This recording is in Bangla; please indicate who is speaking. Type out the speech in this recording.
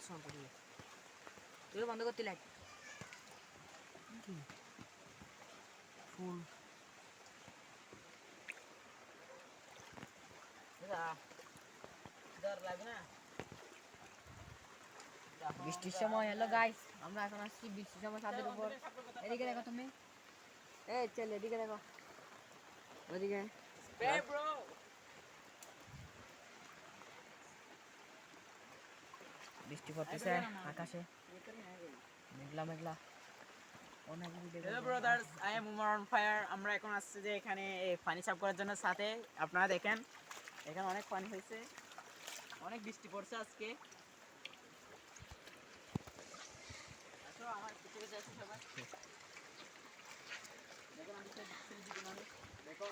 Speaker 1: সময় পড়বে তুই বন্ধ করতে লাইট ফুল বৃষ্টির সময় হ্যালো গাইস আমরা এখন আসছি বৃষ্টির সময় ছাদের উপর এদিকে দেখো তুমি এই চল এদিকে দেখো ওদিকে বৃষ্টি পড়তেছে আকাশে মেঘলা মেঘলা
Speaker 2: hello brothers I am Umar on fire আমরা এখন আসছে যে এখানে পানি সাফ করার জন্য সাথে আপনারা দেখেন এখানে অনেক পানি হয়েছে অনেক বৃষ্টি পড়ছে আজকে আসো আমার পিছনে যাচ্ছে সবাই দেখো আমি দেখো